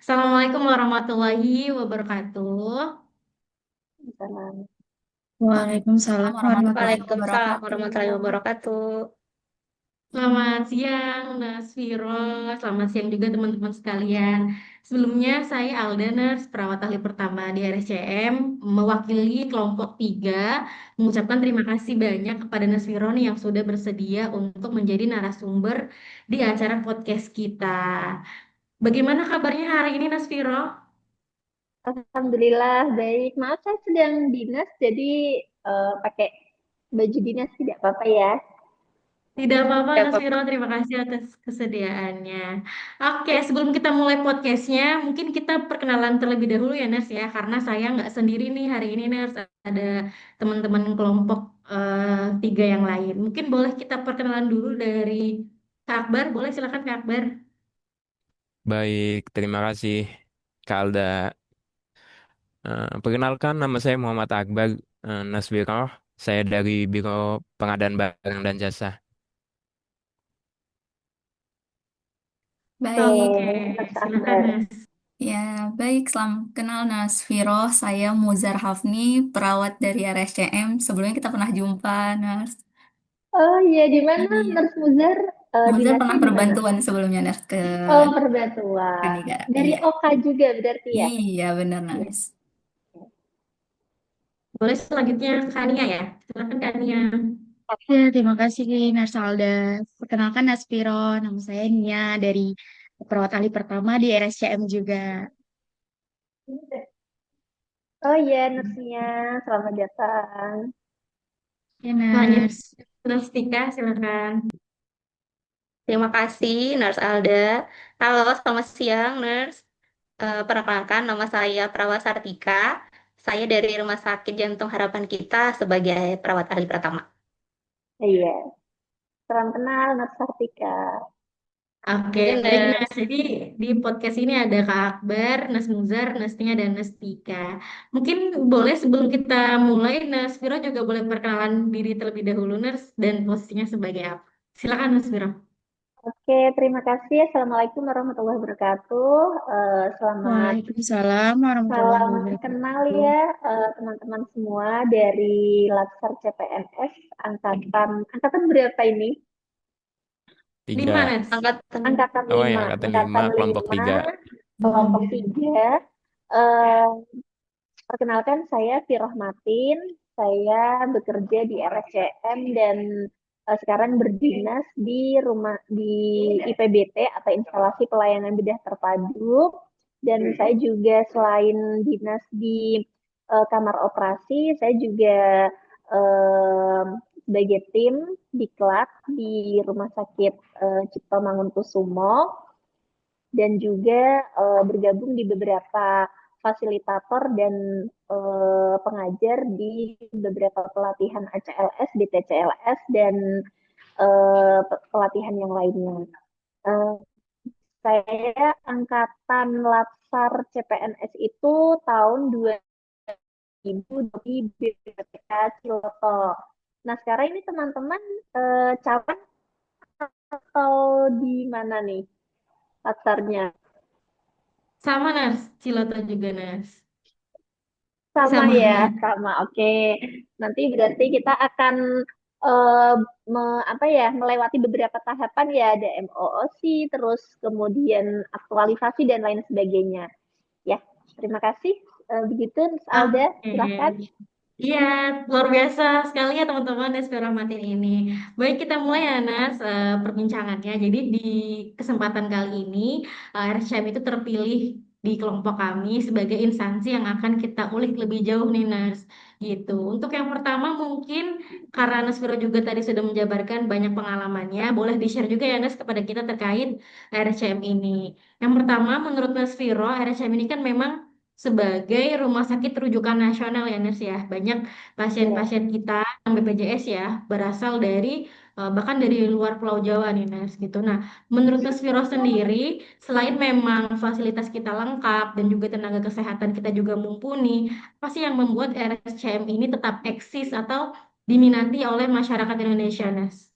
Assalamualaikum warahmatullahi wabarakatuh. Salam. Waalaikumsalam warahmatullahi Waalaikumsalam wabarakatuh. warahmatullahi wabarakatuh. Selamat siang, Mas Viro. Selamat siang juga teman-teman sekalian. Sebelumnya saya Alda Ners, perawat ahli pertama di RSCM, mewakili kelompok 3, mengucapkan terima kasih banyak kepada Mas Viro nih yang sudah bersedia untuk menjadi narasumber di acara podcast kita. Bagaimana kabarnya hari ini, Mas Viro? Alhamdulillah baik. Maaf saya sedang dinas jadi pakai baju dinas tidak apa-apa ya. Tidak apa-apa, Gak Nas Viro. apa-apa. Terima kasih atas kesediaannya. Oke, sebelum kita mulai podcastnya, mungkin kita perkenalan terlebih dahulu ya, Nes ya. Karena saya nggak sendiri nih hari ini, Nes. Ada teman-teman kelompok 3 yang lain. Mungkin boleh kita perkenalan dulu dari Kak Akbar. Boleh silakan Kak Akbar. Baik, terima kasih Kak Alda. Perkenalkan, nama saya Muhammad Akbar Nasbiro. Saya dari Biro Pengadaan Barang dan Jasa. Oke, Baik, Mas silakan Akbar. Nes. ya baik. Salam kenal Nasviro. Saya Muzar Hafni, perawat dari RSCM. Sebelumnya kita pernah jumpa, Nas. Oh iya, di mana Iya. Nurse Muzar? Muzar Dinasnya pernah di mana? perbantuan sebelumnya, Nas, ke Oh, Perbantuan. negara. Dari Iya, Oka juga berarti ya? iya benar, Iya. Nas. Boleh selanjutnya Kania ya. Silakan Kania. Oke, terima kasih Narsalda. Perkenalkan Naspiro, nama saya Nia dari perawat ahli pertama di RSCM juga. Oh iya, Nursnya. Selamat datang. Ya, Selanjutnya Nars. Nes Tika, silakan. Terima kasih, Nurse Alda. Halo, selamat siang, Nurse. Perkenalkan, nama saya Prawa Sartika. Saya dari Rumah Sakit Jantung Harapan Kita sebagai perawat ahli pertama. Iya, salam kenal Nurse Sartika. Oke, baik, Nas. Jadi di podcast ini ada Kak Akbar, Nas Muzar, Nas Tia, dan Nas Tika. Mungkin boleh sebelum kita mulai, Nas Viro juga boleh perkenalan diri terlebih dahulu, Nas, dan posisinya sebagai apa. Silakan, Nas Viro. Oke, terima kasih. Assalamualaikum warahmatullahi wabarakatuh. Selamat Waalaikumsalam warahmatullahi salam kenal wabarakatuh. ya teman-teman semua dari Latsar CPNS angkatan berapa ini? Lima, Tiga. Nas. Angkatan. Angkatan Oh ya, 5, angkatan lima, angkatan kelompok 5, tiga. kelompok Hmm. 3. Eh, Perkenalkan saya Firohmatin. Saya bekerja di RSCM dan sekarang berdinas di rumah di IPBT atau instalasi pelayanan bedah terpadu. Dan saya juga selain dinas di kamar operasi, saya juga eh, sebagai tim diklat di Rumah Sakit Cipto Mangunkusumo dan juga bergabung di beberapa fasilitator dan pengajar di beberapa pelatihan ACLS, BTCLS, dan pelatihan yang lainnya. Uh, saya angkatan Latsar CPNS itu tahun 2000 di BPK Ciloto. Nah, sekarang ini teman-teman cawan atau di mana nih latsarnya? Sama, Nas. Ciloto juga, Nas. Sama Sama. ya, sama. Oke. Nanti berarti kita akan eh, apa ya, melewati beberapa tahapan ya, ada MOOC, terus kemudian aktualisasi dan lain sebagainya. Ya, terima kasih. Begitu, Ms. Alda, Oke. silahkan. Iya, luar biasa sekali ya teman-teman Nes Rahmatin ini. Baik, kita mulai ya Nas perbincangannya. Jadi di kesempatan kali ini RSCM itu terpilih di kelompok kami sebagai instansi yang akan kita ulik lebih jauh nih Nas. Gitu. Untuk yang pertama mungkin karena Nas Viro juga tadi sudah menjabarkan banyak pengalamannya, boleh di-share juga ya Nas kepada kita terkait RSCM ini. Yang pertama menurut Nas Viro, RSCM ini kan memang sebagai rumah sakit rujukan nasional ya Ners ya. Banyak Ya, pasien-pasien kita yang BPJS ya berasal dari bahkan dari luar Pulau Jawa nih Ners gitu. Nah, menurut Ners Viro sendiri, selain memang fasilitas kita lengkap dan juga tenaga kesehatan kita juga mumpuni, apa sih yang membuat RSCM ini tetap eksis atau diminati oleh masyarakat Indonesia, Ners?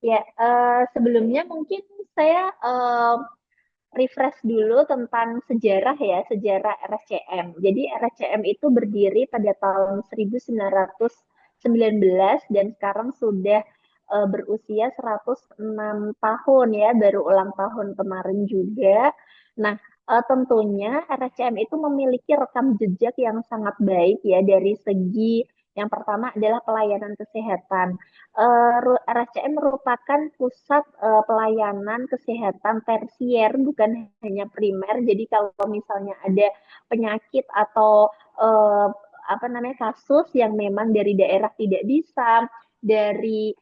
ya. Sebelumnya mungkin saya refresh dulu tentang sejarah ya, sejarah RSCM. Jadi RSCM itu berdiri pada tahun 1919 dan sekarang sudah berusia 106 tahun ya, baru ulang tahun kemarin juga. Nah, tentunya RSCM itu memiliki rekam jejak yang sangat baik ya dari segi yang pertama adalah pelayanan kesehatan. RSCM merupakan pusat pelayanan kesehatan tersier, bukan hanya primer. Jadi kalau misalnya ada penyakit atau apa namanya kasus yang memang dari daerah tidak bisa, dari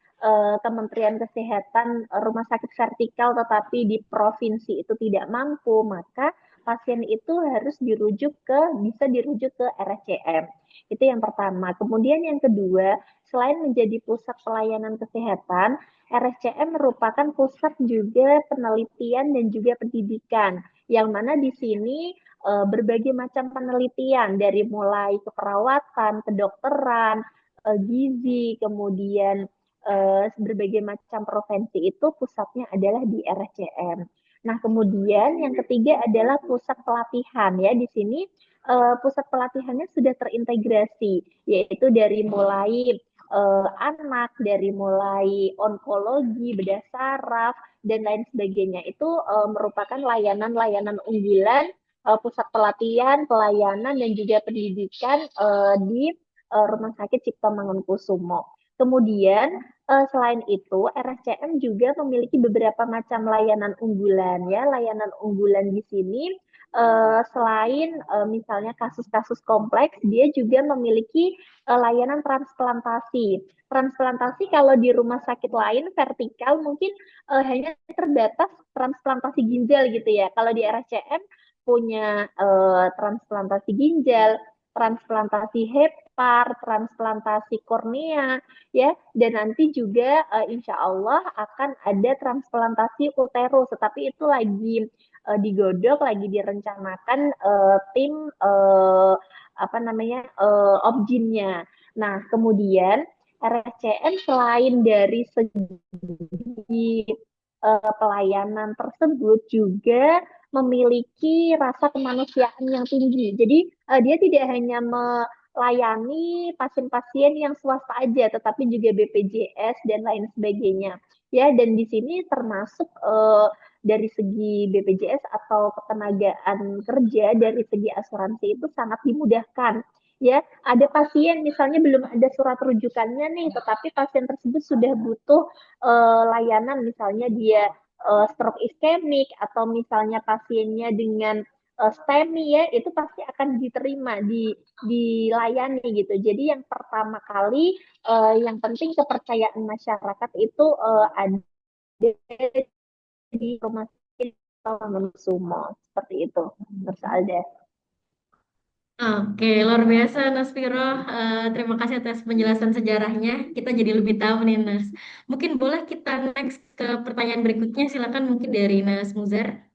Kementerian Kesehatan rumah sakit vertikal tetapi di provinsi itu tidak mampu, maka pasien itu harus bisa dirujuk ke RSCM. Itu yang pertama. Kemudian yang kedua, selain menjadi pusat pelayanan kesehatan, RSCM merupakan pusat juga penelitian dan juga pendidikan, yang mana di sini berbagai macam penelitian dari mulai keperawatan, kedokteran, gizi, kemudian berbagai macam provinsi itu pusatnya adalah di RSCM. Nah, kemudian yang ketiga adalah pusat pelatihan ya. Di sini pusat pelatihannya sudah terintegrasi, yaitu dari mulai anak, dari mulai onkologi, bedah saraf, dan lain sebagainya. Itu merupakan layanan-layanan unggulan pusat pelatihan, pelayanan, dan juga pendidikan di Rumah Sakit Cipto Mangunkusumo. Kemudian selain itu, RSCM juga memiliki beberapa macam layanan unggulan ya. Layanan unggulan di sini selain misalnya kasus-kasus kompleks, dia juga memiliki layanan transplantasi. Transplantasi kalau di rumah sakit lain vertikal mungkin hanya terbatas transplantasi ginjal gitu ya. Kalau di RSCM punya transplantasi ginjal, transplantasi hepar, transplantasi kornea, ya, dan nanti juga insya Allah akan ada transplantasi uterus, tetapi itu lagi digodok, lagi direncanakan tim apa namanya objinnya. Nah, kemudian RSCM selain dari segi pelayanan tersebut juga memiliki rasa kemanusiaan yang tinggi. Jadi dia tidak hanya melayani pasien-pasien yang swasta aja, tetapi juga BPJS dan lain sebagainya. Ya, dan di sini termasuk dari segi BPJS atau ketenagaan kerja, dari segi asuransi itu sangat dimudahkan. Ya, ada pasien misalnya belum ada surat rujukannya nih, tetapi pasien tersebut sudah butuh layanan, misalnya dia stroke iskemik atau misalnya pasiennya dengan STEMI ya, itu pasti akan diterima, dilayani gitu. Jadi yang pertama kali yang penting kepercayaan masyarakat itu ada di rumah sakit Mangunkusumo, seperti itu, Mas Alda. Oke, luar biasa Nas Viro. Terima kasih atas penjelasan sejarahnya. Kita jadi lebih tahu nih Nas. Mungkin boleh kita next ke pertanyaan berikutnya. Silakan mungkin dari Nas Muzar.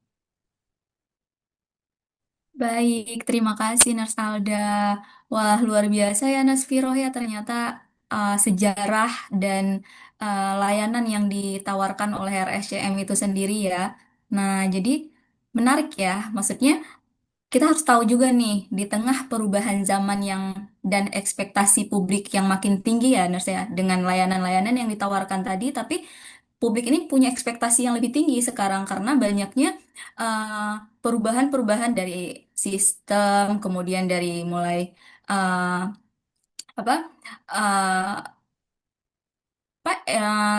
Baik, terima kasih Narsalda. Wah, luar biasa ya Nasviro ya ternyata sejarah dan layanan yang ditawarkan oleh RSCM itu sendiri ya. Nah, jadi menarik ya. Maksudnya kita harus tahu juga nih di tengah perubahan zaman yang dan ekspektasi publik yang makin tinggi ya Ners ya dengan layanan-layanan yang ditawarkan tadi, tapi publik ini punya ekspektasi yang lebih tinggi sekarang karena banyaknya uh, perubahan-perubahan dari sistem, kemudian dari mulai uh, apa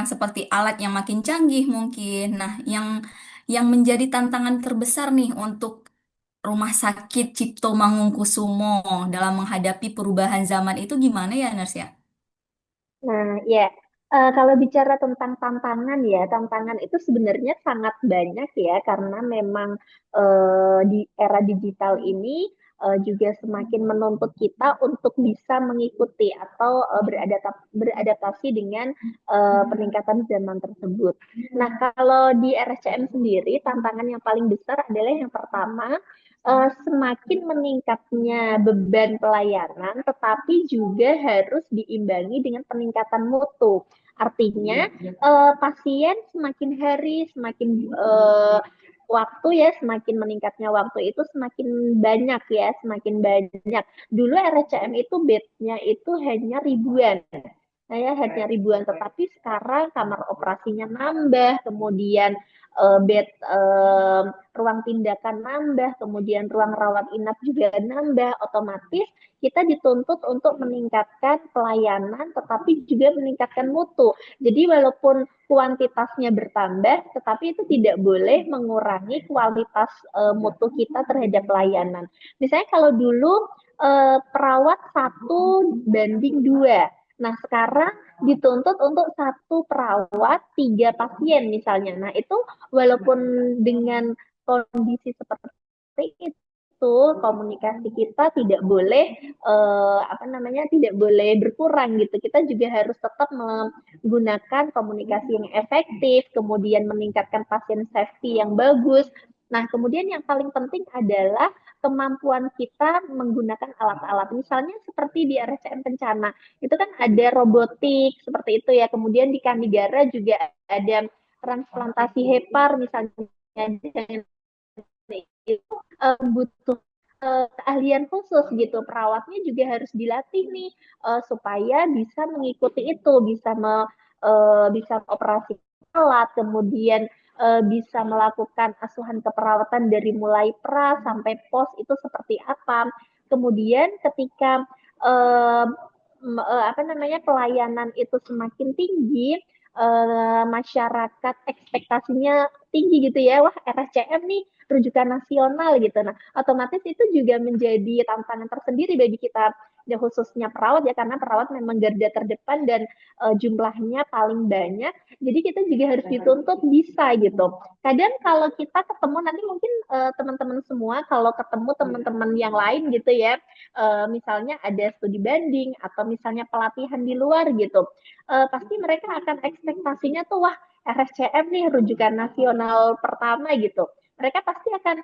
seperti alat yang makin canggih mungkin. Nah, yang menjadi tantangan terbesar nih untuk Rumah Sakit Cipto Mangunkusumo dalam menghadapi perubahan zaman itu gimana ya, Ners ya? Nah, ya, kalau bicara tentang tantangan ya, tantangan itu sebenarnya sangat banyak ya, karena memang di era digital ini juga semakin menuntut kita untuk bisa mengikuti atau beradaptasi dengan peningkatan zaman tersebut. Nah, kalau di RSCM sendiri, tantangan yang paling besar adalah yang pertama, semakin meningkatnya beban pelayanan, tetapi juga harus diimbangi dengan peningkatan mutu. Artinya pasien semakin hari semakin waktu ya, semakin meningkatnya waktu itu semakin banyak ya, semakin banyak. Dulu RSCM itu bednya itu hanya ribuan. Saya hanya ribuan, tetapi sekarang kamar operasinya nambah, kemudian bed ruang tindakan nambah, kemudian ruang rawat inap juga nambah, otomatis kita dituntut untuk meningkatkan pelayanan, tetapi juga meningkatkan mutu. Jadi walaupun kuantitasnya bertambah, tetapi itu tidak boleh mengurangi kualitas mutu kita terhadap pelayanan. Misalnya kalau dulu perawat 1:2. Nah, sekarang dituntut untuk 1 perawat 3 pasien misalnya. Nah, itu walaupun dengan kondisi seperti itu, komunikasi kita tidak boleh tidak boleh berkurang gitu. Kita juga harus tetap menggunakan komunikasi yang efektif, kemudian meningkatkan pasien safety yang bagus. Nah, kemudian yang paling penting adalah kemampuan kita menggunakan alat-alat. Misalnya seperti di RSCM Kencana, itu kan ada robotik seperti itu ya. Kemudian di Kandigara juga ada transplantasi hepar misalnya. Itu butuh keahlian khusus gitu. Perawatnya juga harus dilatih nih supaya bisa mengikuti itu, bisa operasi alat, kemudian bisa melakukan asuhan keperawatan dari mulai pra sampai pos itu seperti apa. Kemudian ketika uh, pelayanan itu semakin tinggi, masyarakat ekspektasinya tinggi gitu ya, wah RSCM nih rujukan nasional gitu. Nah, otomatis itu juga menjadi tantangan tersendiri bagi kita, ya khususnya perawat ya, karena perawat memang garda terdepan dan jumlahnya paling banyak. Jadi kita juga harus dituntut bisa gitu. Kadang kalau kita ketemu nanti mungkin teman-teman semua kalau ketemu teman-teman yang lain gitu ya, misalnya ada studi banding atau misalnya pelatihan di luar gitu, pasti mereka akan ekspektasinya tuh wah RSCM nih rujukan nasional pertama gitu. Mereka pasti akan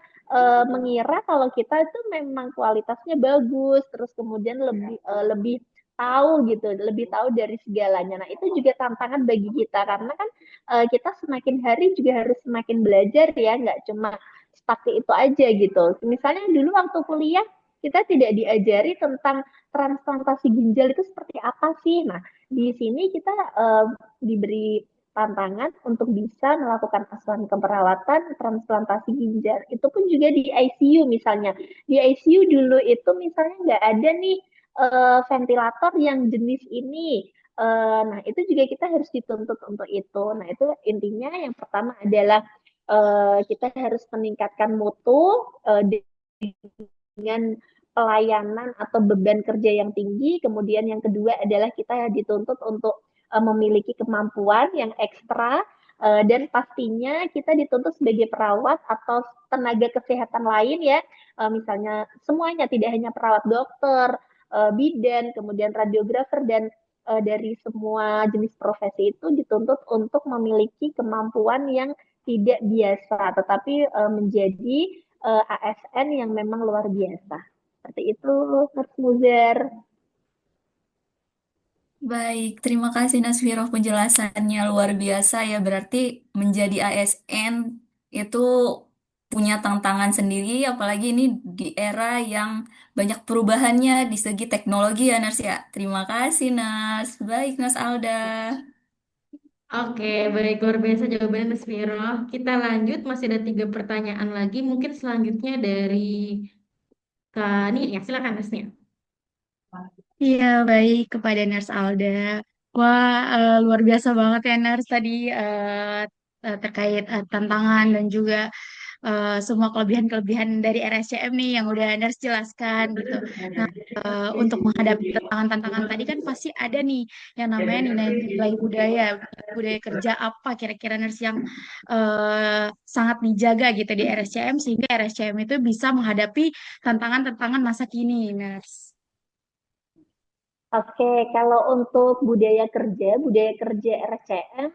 mengira kalau kita itu memang kualitasnya bagus, terus kemudian lebih tahu gitu, lebih tahu dari segalanya. Nah, itu juga tantangan bagi kita karena kan kita semakin hari juga harus semakin belajar ya, nggak cuma stuck itu aja gitu. Misalnya dulu waktu kuliah kita tidak diajari tentang transplantasi ginjal itu seperti apa sih. Nah, di sini kita diberi tantangan untuk bisa melakukan asuhan keperawatan transplantasi ginjal. Itu pun juga di ICU misalnya. Di ICU dulu itu misalnya nggak ada nih ventilator yang jenis ini. Nah, itu juga kita harus dituntut untuk itu. Nah, itu intinya yang pertama adalah kita harus meningkatkan mutu dengan pelayanan atau beban kerja yang tinggi. Kemudian yang kedua adalah kita dituntut untuk memiliki kemampuan yang ekstra dan pastinya kita dituntut sebagai perawat atau tenaga kesehatan lain ya, misalnya semuanya tidak hanya perawat dokter, bidan, kemudian radiografer dan dari semua jenis profesi itu dituntut untuk memiliki kemampuan yang tidak biasa, tetapi menjadi ASN yang memang luar biasa. Seperti itu, Mas Muzar. Baik, terima kasih Nasviroh penjelasannya luar biasa ya. Berarti menjadi ASN itu punya tantangan sendiri, apalagi ini di era yang banyak perubahannya di segi teknologi ya Nas ya. Terima kasih Nas. Baik Nas Alda. Oke, baik luar biasa jawabannya Mas Viro. Kita lanjut, masih ada 3 pertanyaan lagi. Mungkin selanjutnya dari Kak Nia, ya silakan Mas Nia. Iya, baik kepada Nurse Alda. Wah, luar biasa banget ya Nurse tadi terkait tantangan dan juga semua kelebihan-kelebihan dari RSCM nih yang udah Nurse jelaskan gitu. Nah, untuk menghadapi tantangan-tantangan tadi kan pasti ada nih yang namanya nilai-nilai budaya, budaya kerja apa kira-kira Nurse yang sangat dijaga gitu di RSCM sehingga RSCM itu bisa menghadapi tantangan-tantangan masa kini, Nurse. Oke, kalau untuk budaya kerja RSCM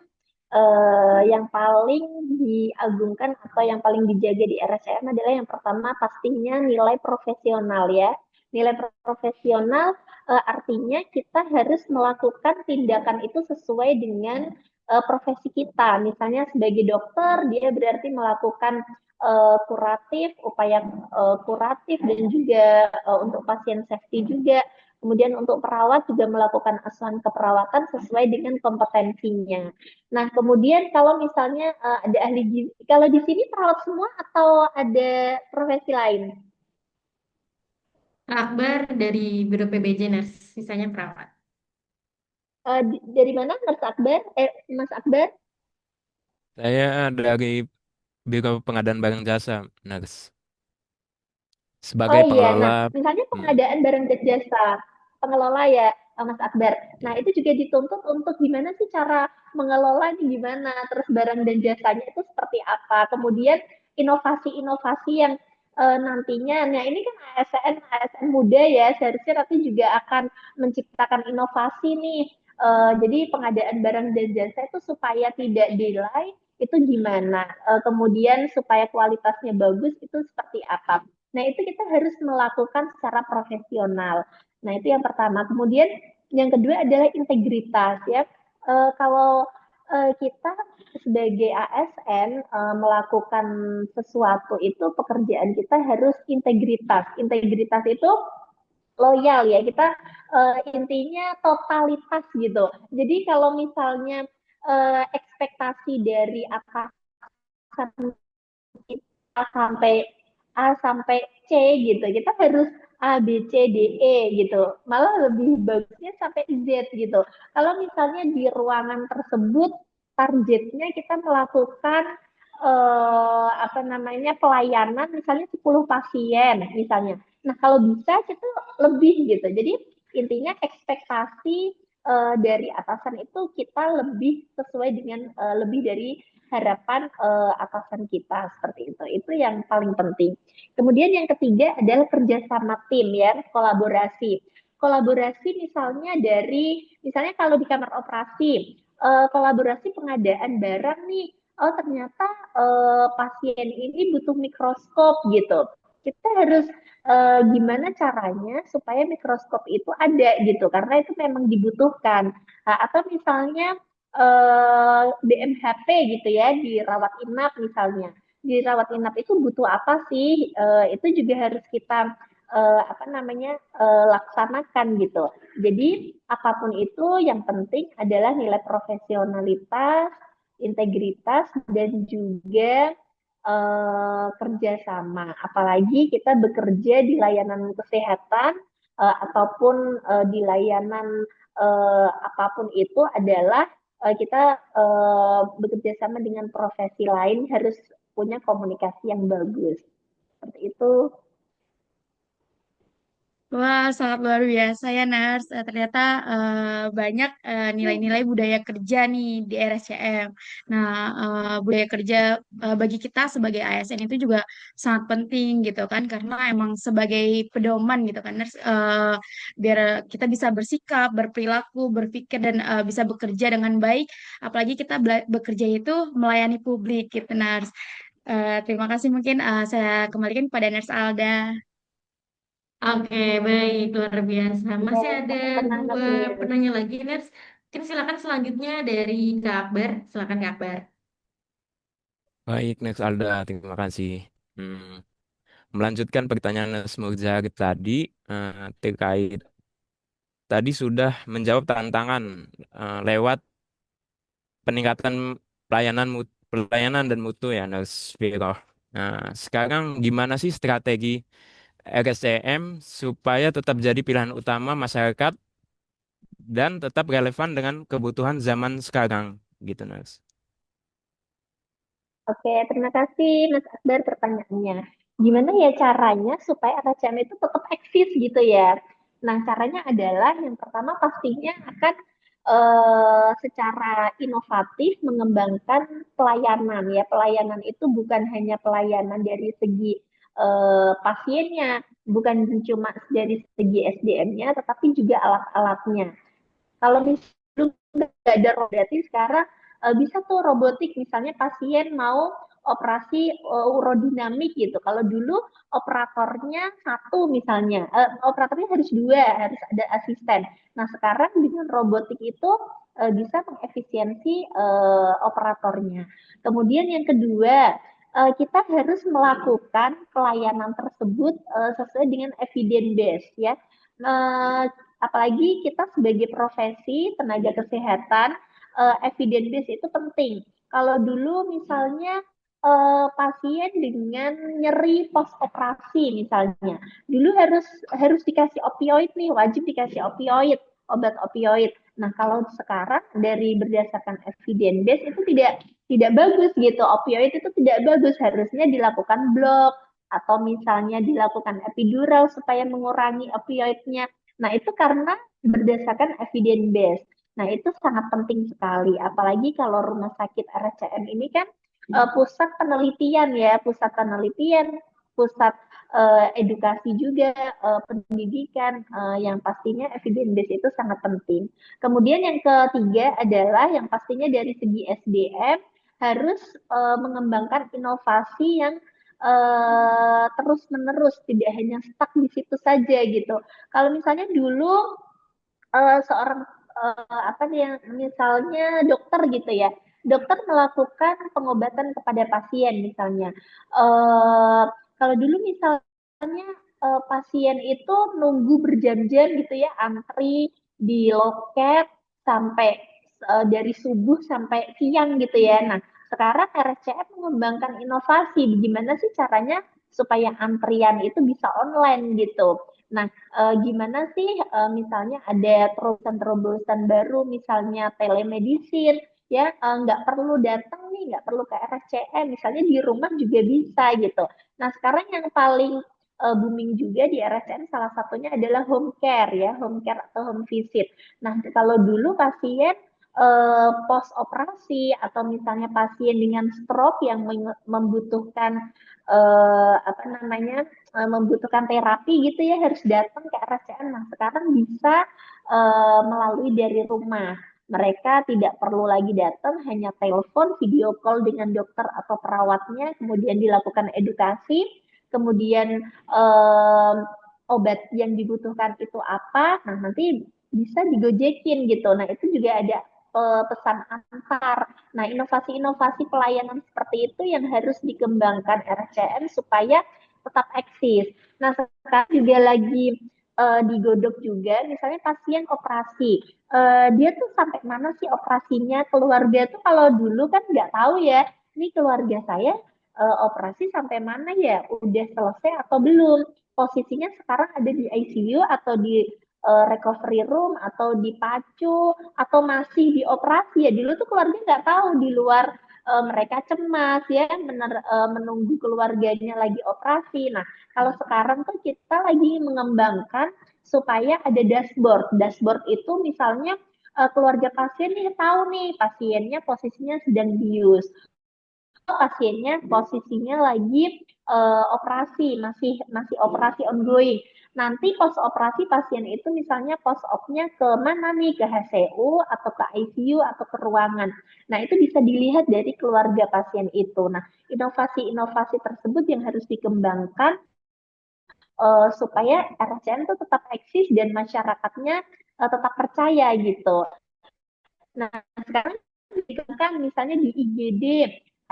yang paling diagungkan atau yang paling dijaga di RSCM adalah yang pertama pastinya nilai profesional ya. Nilai profesional artinya kita harus melakukan tindakan itu sesuai dengan profesi kita. Misalnya sebagai dokter, dia berarti melakukan kuratif, upaya kuratif dan juga untuk pasien safety juga. Kemudian untuk perawat juga melakukan asuhan keperawatan sesuai dengan kompetensinya. Nah, kemudian kalau misalnya ada ahli gizi, kalau di sini perawat semua atau ada profesi lain? Kak Akbar dari Biro PBJ Nurse, sisanya perawat. Dari mana, Mas Akbar? Mas Akbar? Saya dari Biro Pengadaan Barang Jasa, Nurse. Oh Sebagai iya, nah pengelola, misalnya hmm, pengadaan barang dan jasa, pengelola ya, Mas Akbar. Nah itu juga dituntut untuk gimana sih cara mengelola ini gimana, terus barang dan jasanya itu seperti apa. Kemudian inovasi-inovasi yang nantinya, nah ini kan ASN muda ya, seharusnya nanti juga akan menciptakan inovasi nih. Jadi pengadaan barang dan jasa itu supaya tidak delay, itu gimana? Kemudian supaya kualitasnya bagus, itu seperti apa? Nah, itu kita harus melakukan secara profesional. Nah, itu yang pertama. Kemudian yang kedua adalah integritas ya. Kalau kita sebagai ASN melakukan sesuatu itu pekerjaan kita harus integritas. Integritas itu loyal ya. Kita intinya totalitas gitu. Jadi kalau misalnya ekspektasi dari atasan kita sampai C gitu. Kita harus A, B, C, D, E gitu. Malah lebih bagusnya sampai Z gitu. Kalau misalnya di ruangan tersebut targetnya kita melakukan apa namanya pelayanan misalnya 10 pasien misalnya. Nah, kalau bisa kita lebih gitu. Jadi intinya ekspektasi dari atasan itu kita lebih sesuai dengan lebih dari harapan atasan kita seperti itu. Itu yang paling penting. Kemudian yang ketiga adalah kerjasama tim ya, kolaborasi. Kolaborasi misalnya misalnya kalau di kamar operasi, kolaborasi pengadaan barang nih, oh ternyata pasien ini butuh mikroskop gitu. Kita harus gimana caranya supaya mikroskop itu ada gitu, karena itu memang dibutuhkan. Nah, atau misalnya BMHP gitu ya, dirawat inap misalnya. Dirawat inap itu butuh apa sih? Itu juga harus kita apa namanya laksanakan gitu. Jadi apapun itu yang penting adalah nilai profesionalitas, integritas dan juga kerjasama. Apalagi kita bekerja di layanan kesehatan ataupun di layanan apapun itu adalah kita bekerja sama dengan profesi lain harus punya komunikasi yang bagus. Seperti itu. Wah, sangat luar biasa ya, Nars. Ternyata banyak nilai-nilai budaya kerja nih di RSCM. Nah, budaya kerja bagi kita sebagai ASN itu juga sangat penting gitu kan, karena emang sebagai pedoman gitu kan, Nars, biar kita bisa bersikap, berperilaku, berpikir dan bisa bekerja dengan baik. Apalagi kita bekerja itu melayani publik gitu, Nars. Terima kasih mungkin saya kembalikan kepada Nars Alda. Oke, baik, luar biasa. Ya, Masih ada sama-sama Mas dua Nia. penanya lagi, Ners. Mungkin silakan selanjutnya dari Kak Akbar. Silakan Kak Akbar. baik, next Alda, terima kasih. Hmm, Melanjutkan pertanyaan Nes Murjari tadi, terkait tadi sudah menjawab tantangan lewat peningkatan pelayanan dan mutu ya, Nes Viro. Nah, sekarang gimana sih strategi RSCM supaya tetap jadi pilihan utama masyarakat dan tetap relevan dengan kebutuhan zaman sekarang, gitu, Nes? Oke, terima kasih Mas Akbar pertanyaannya. Gimana ya caranya supaya RSCM itu tetap eksis gitu ya? Nah, caranya adalah yang pertama pastinya akan secara inovatif mengembangkan pelayanan ya. Pelayanan itu bukan hanya pelayanan dari segi pasiennya, bukan cuma dari segi SDM-nya, tetapi juga alat-alatnya. Kalau misalnya nggak ada berarti sekarang bisa tuh robotik, misalnya pasien mau operasi urodinamik gitu. Kalau dulu operatornya satu misalnya, operatornya harus dua, harus ada asisten. Nah, sekarang dengan robotik itu bisa mengefisiensi operatornya. Kemudian yang kedua, kita harus melakukan pelayanan tersebut sesuai dengan evidence base ya. Uh, Apalagi kita sebagai profesi tenaga kesehatan, evidence base itu penting. Kalau dulu misalnya pasien dengan nyeri post operasi misalnya, dulu harus dikasih opioid nih, wajib dikasih opioid, obat opioid. Nah, kalau sekarang dari berdasarkan evidence base itu tidak bagus gitu. Opioid itu tidak bagus, harusnya dilakukan blok atau misalnya dilakukan epidural supaya mengurangi opioidnya. Nah, itu karena berdasarkan evidence base. Nah, itu sangat penting sekali. Apalagi kalau rumah sakit RSCM ini kan pusat penelitian ya, pusat edukasi juga, pendidikan, yang pastinya evidence base itu sangat penting. Kemudian yang ketiga adalah yang pastinya dari segi SDM harus mengembangkan inovasi yang terus-menerus, tidak hanya stuck di situ saja gitu. Kalau misalnya dulu seorang apa nih yang misalnya dokter gitu ya, dokter melakukan pengobatan kepada pasien misalnya. Kalau dulu misalnya pasien itu nunggu berjam-jam gitu ya, antri di loket sampai dari subuh sampai siang gitu ya. Nah, sekarang RSCM mengembangkan inovasi, gimana sih caranya supaya antrian itu bisa online gitu. Nah, gimana sih misalnya ada terobosan-terobosan baru, misalnya telemedicine, ya nggak perlu datang nih, nggak perlu ke RSCM, misalnya di rumah juga bisa gitu. Nah, sekarang yang paling booming juga di RSCM salah satunya adalah home care ya, home care atau home visit. Nah, kalau dulu pasien post operasi atau misalnya pasien dengan stroke yang membutuhkan apa namanya membutuhkan terapi gitu ya harus datang ke RSCM. Nah, sekarang bisa melalui dari rumah. Mereka tidak perlu lagi datang, hanya telepon, video call dengan dokter atau perawatnya, kemudian dilakukan edukasi, kemudian obat yang dibutuhkan itu apa, nah nanti bisa digojekin gitu. Nah, itu juga ada pesan antar. Nah, inovasi-inovasi pelayanan seperti itu yang harus dikembangkan RCM supaya tetap eksis. Nah, sekarang juga lagi digodok juga, misalnya pasien operasi. Dia tuh sampai mana sih operasinya? Keluarga tuh kalau dulu kan nggak tahu ya, ini keluarga saya operasi sampai mana ya? Udah selesai atau belum? Posisinya sekarang ada di ICU atau di recovery room atau di PACU atau masih di operasi ya. Dulu tuh keluarga nggak tahu, di luar mereka cemas ya menunggu keluarganya lagi operasi. Nah, kalau sekarang tuh kita lagi mengembangkan supaya ada dashboard. Dashboard itu misalnya keluarga pasien nih tahu nih pasiennya posisinya sedang bius, pasiennya posisinya lagi operasi, masih masih operasi ongoing. Nanti post operasi pasien itu misalnya post opnya ke mana nih, ke HCU atau ke ICU atau ke ruangan. Nah, itu bisa dilihat dari keluarga pasien itu. Nah, inovasi-inovasi tersebut yang harus dikembangkan supaya RSCM itu tetap eksis dan masyarakatnya tetap percaya gitu. Nah, sekarang dikembangkan misalnya di IGD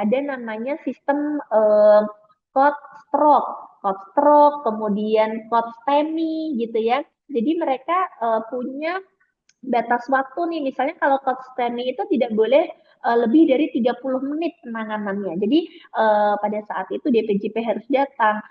ada namanya sistem code stroke, kemudian code STEMI gitu ya. Jadi mereka punya batas waktu nih, misalnya kalau code STEMI itu tidak boleh lebih dari 30 menit penanganannya. Jadi pada saat itu DPJP harus datang,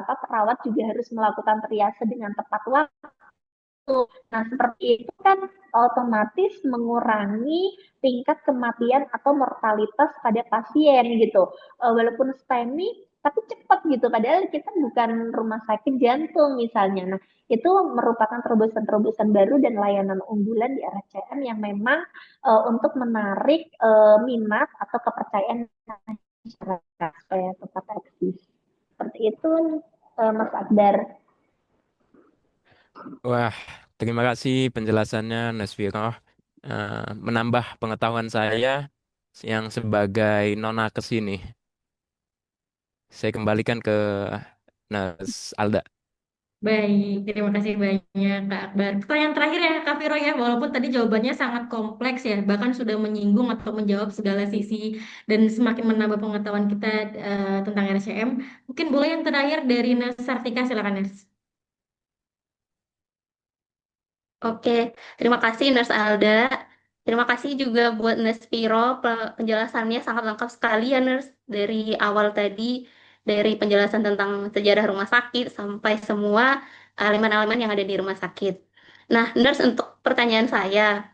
perawat juga harus melakukan triase dengan tepat waktu. Nah, seperti itu kan otomatis mengurangi tingkat kematian atau mortalitas pada pasien gitu. Walaupun STEMI, tapi cepat gitu. Padahal kita bukan rumah sakit jantung misalnya. Nah, itu merupakan terobosan-terobosan baru dan layanan unggulan di RSCM yang memang untuk menarik minat atau kepercayaan masyarakat supaya tetap eksis. Seperti itu, Mas Akbar. Wah, terima kasih penjelasannya, Nasviro. Menambah pengetahuan saya yang sebagai non-nakes ini. Saya kembalikan ke Nas Alda. Baik, terima kasih banyak Kak Akbar. Pertanyaan terakhir ya Kak Viro ya, walaupun tadi jawabannya sangat kompleks ya, bahkan sudah menyinggung atau menjawab segala sisi dan semakin menambah pengetahuan kita tentang RCM. Mungkin boleh yang terakhir dari Nas Sartika, silakan Nas. Oke, terima kasih Nurse Alda. Terima kasih juga buat Nurse Viro, penjelasannya sangat lengkap sekali ya Nurse. Dari awal tadi, dari penjelasan tentang sejarah rumah sakit sampai semua elemen-elemen yang ada di rumah sakit. Nah, Nurse, untuk pertanyaan saya,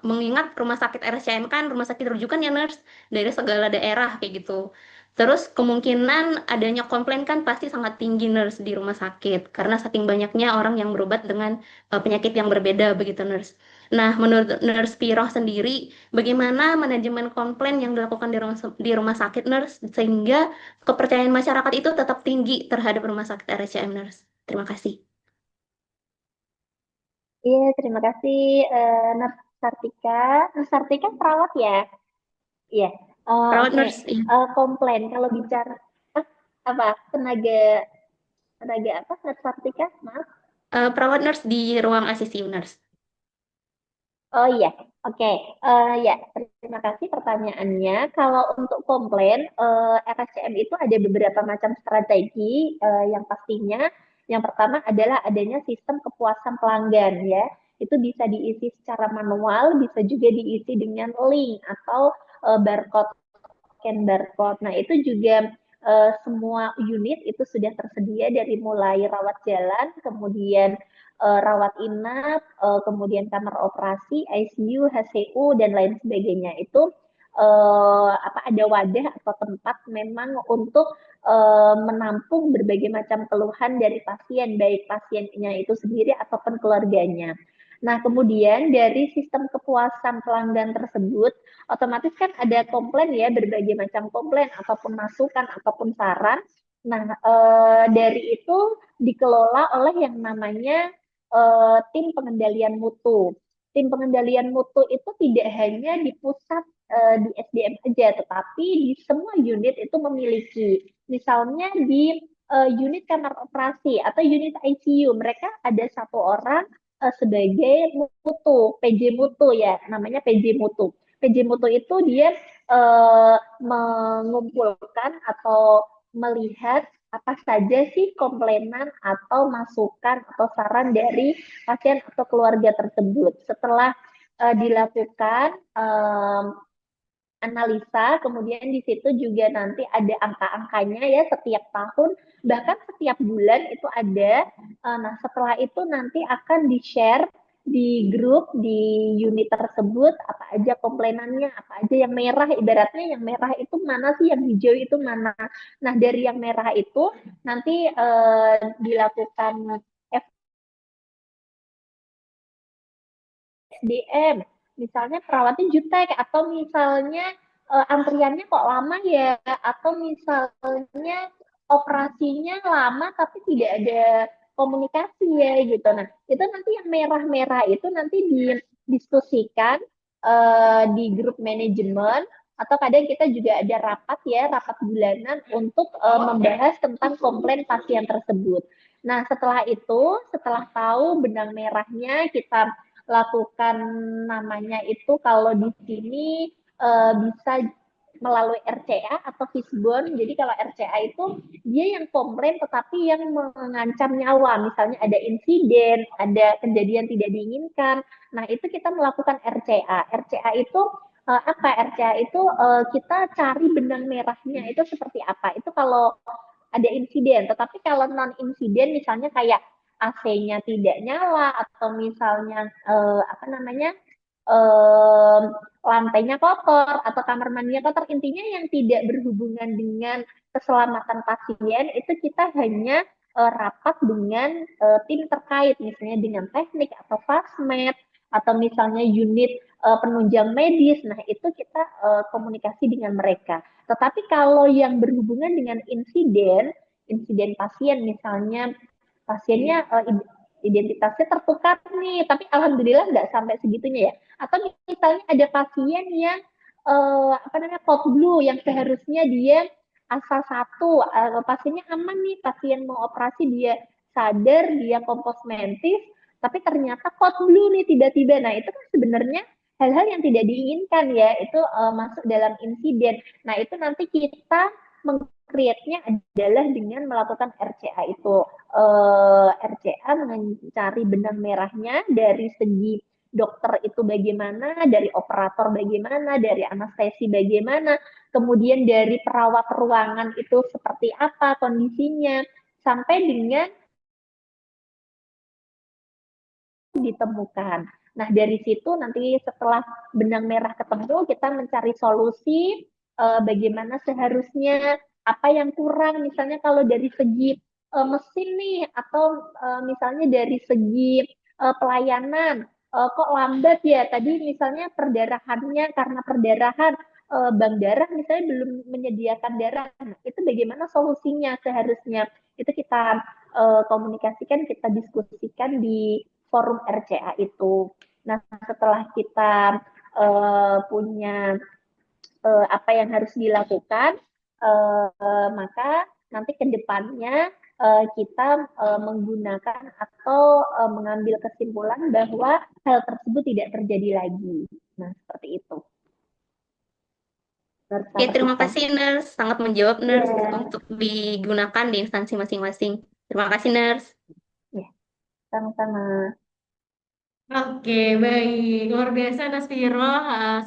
mengingat rumah sakit RCM kan rumah sakit rujukan ya nurse dari segala daerah kayak gitu. Terus kemungkinan adanya komplain kan pasti sangat tinggi nurse di rumah sakit karena saking banyaknya orang yang berobat dengan penyakit yang berbeda begitu nurse. Nah, menurut nurse Piroh sendiri, bagaimana manajemen komplain yang dilakukan di rumah sakit nurse sehingga kepercayaan masyarakat itu tetap tinggi terhadap rumah sakit RCM nurse? Terima kasih. Iya, terima kasih Nurse Sartika. Nurse Sartika perawat ya? Iya. Oh, Perawat oke. nurse, iya. Komplain kalau bicara ah, apa tenaga tenaga apa Nurse Sartika? Maaf. Perawat nurse di ruang ICU nurse. Oh iya, oke. Ya, terima kasih pertanyaannya. Kalau untuk komplain, RSCM itu ada beberapa macam strategi. Yang pastinya, yang pertama adalah adanya sistem kepuasan pelanggan ya. Itu bisa diisi secara manual, bisa juga diisi dengan link atau barcode, scan barcode. Nah, itu juga semua unit itu sudah tersedia dari mulai rawat jalan, kemudian rawat inap, kemudian kamar operasi, ICU, HCU, dan lain sebagainya. Itu ada wadah atau tempat memang untuk menampung berbagai macam keluhan dari pasien, baik pasiennya itu sendiri ataupun keluarganya. Nah, kemudian dari sistem kepuasan pelanggan tersebut, otomatis kan ada komplain ya, berbagai macam komplain ataupun masukan ataupun saran. Nah, dari itu dikelola oleh yang namanya tim pengendalian mutu. Tim pengendalian mutu itu tidak hanya di pusat di SDM aja, tetapi di semua unit itu memiliki. Misalnya di unit kamar operasi atau unit ICU, mereka ada satu orang sebagai mutu, PJ mutu ya, namanya PJ mutu. PJ mutu itu dia mengumpulkan atau melihat apa saja sih komplainan atau masukan atau saran dari pasien atau keluarga tersebut. Setelah dilakukan analisa, kemudian di situ juga nanti ada angka-angkanya ya setiap tahun, bahkan setiap bulan itu ada. Nah, setelah itu nanti akan di-share di grup di unit tersebut apa aja komplainannya, apa aja yang merah, ibaratnya yang merah itu mana sih, yang hijau itu mana. Nah, dari yang merah itu nanti dilakukan SDM, misalnya perawatnya jutek atau misalnya antriannya kok lama ya, atau misalnya operasinya lama tapi tidak ada komunikasi ya gitu. Nah, itu nanti yang merah-merah itu nanti didiskusikan di grup manajemen atau kadang kita juga ada rapat ya, rapat bulanan untuk membahas tentang komplain pasien tersebut. Nah, setelah itu, setelah tahu benang merahnya, kita lakukan namanya itu kalau di sini bisa melalui RCA atau fishbone. Jadi kalau RCA itu dia yang komplain tetapi yang mengancam nyawa. Misalnya ada insiden, ada kejadian tidak diinginkan. Nah, itu kita melakukan RCA. RCA itu apa? RCA itu kita cari benang merahnya itu seperti apa. Itu kalau ada insiden. Tetapi kalau non insiden misalnya kayak AC-nya tidak nyala atau misalnya apa namanya eh, lantainya kotor atau kamar mandinya kotor, intinya yang tidak berhubungan dengan keselamatan pasien itu kita hanya rapat dengan tim terkait, misalnya dengan teknik atau fasmed atau misalnya unit penunjang medis. Nah, itu kita komunikasi dengan mereka. Tetapi kalau yang berhubungan dengan insiden, insiden pasien misalnya pasiennya identitasnya tertukar nih, tapi alhamdulillah nggak sampai segitunya ya. Atau misalnya ada pasien yang apa namanya pot blue yang seharusnya dia asal satu pasiennya aman nih, pasien mau operasi dia sadar, dia kompos mentis, tapi ternyata code blue nih tiba-tiba. Nah, itu kan sebenarnya hal-hal yang tidak diinginkan ya, itu masuk dalam insiden. Nah, itu nanti kita meng-create-nya adalah dengan melakukan RCA itu. RCA mencari benang merahnya dari segi dokter itu bagaimana, dari operator bagaimana, dari anestesi bagaimana, kemudian dari perawat ruangan itu seperti apa kondisinya, sampai dengan ditemukan. Nah, dari situ nanti setelah benang merah ketemu, kita mencari solusi bagaimana seharusnya, apa yang kurang, misalnya kalau dari segi mesin nih, atau misalnya dari segi pelayanan, kok lambat ya, tadi misalnya perdarahannya, karena perdarahan bank darah misalnya belum menyediakan darah, nah, itu bagaimana solusinya seharusnya, itu kita komunikasikan, kita diskusikan di forum RCA itu. Nah, setelah kita punya apa yang harus dilakukan, maka nanti ke depannya kita menggunakan atau mengambil kesimpulan bahwa hal tersebut tidak terjadi lagi. Nah, seperti itu. Oke, terima kasih Nurse. Sangat menjawab Nurse Yeah. untuk digunakan di instansi masing-masing. Terima kasih Nurse. Ya, sama-sama. Oke, baik. Luar biasa Nasviro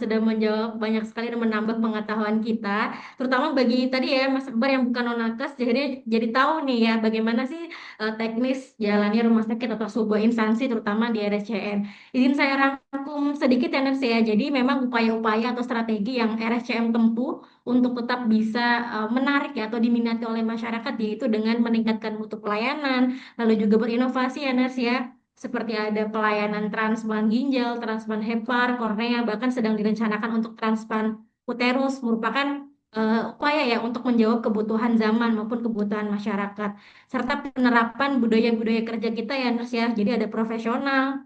sudah menjawab banyak sekali dan menambah pengetahuan kita, terutama bagi tadi ya Mas Akbar yang bukan non-nakes, jadi tahu nih ya bagaimana sih teknis jalannya rumah sakit atau sebuah instansi terutama di RSCM. Izin saya rangkum sedikit ya Nurse ya. Jadi memang upaya-upaya atau strategi yang RSCM tempuh untuk tetap bisa menarik ya atau diminati oleh masyarakat, yaitu dengan meningkatkan mutu pelayanan, lalu juga berinovasi ya Nurse ya, seperti ada pelayanan transplant ginjal, transplant hepar, kornea, bahkan sedang direncanakan untuk transplant uterus, merupakan upaya ya untuk menjawab kebutuhan zaman maupun kebutuhan masyarakat, serta penerapan budaya-budaya kerja kita ya Nus ya, jadi ada profesional,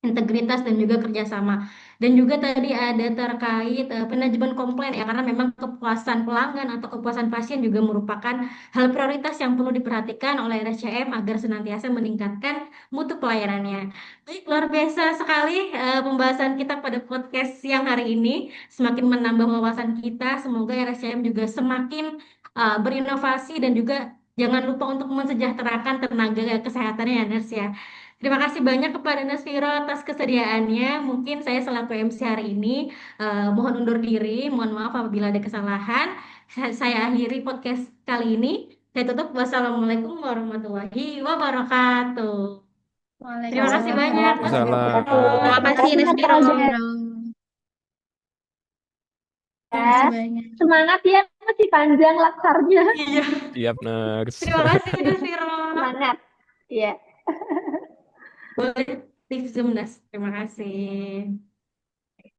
integritas dan juga kerjasama. Dan juga tadi ada terkait manajemen komplain ya, karena memang kepuasan pelanggan atau kepuasan pasien juga merupakan hal prioritas yang perlu diperhatikan oleh RSCM agar senantiasa meningkatkan mutu pelayanannya. Baik, luar biasa sekali pembahasan kita pada podcast siang hari ini, semakin menambah wawasan kita. Semoga RSCM juga semakin berinovasi dan juga jangan lupa untuk mensejahterakan tenaga kesehatannya ya, Nurse ya. Terima kasih banyak kepada Nasviro atas kesediaannya. Mungkin saya selaku MC hari ini mohon undur diri, mohon maaf apabila ada kesalahan. Saya akhiri podcast kali ini. Saya tutup. Wassalamualaikum warahmatullahi wabarakatuh. Terima kasih banyak. Waalaikumsalam Mas. warahmatullahi Salam. wabarakatuh. Terima Terima kasih kasih Mas Nasviro. Alda. Terima kasih banyak. Semangat ya, masih panjang laksarnya. Iya. Siap, Nurse. Terima kasih Nasviro. Semangat. Iya. Boleh di Zoom, Nas. Terima kasih.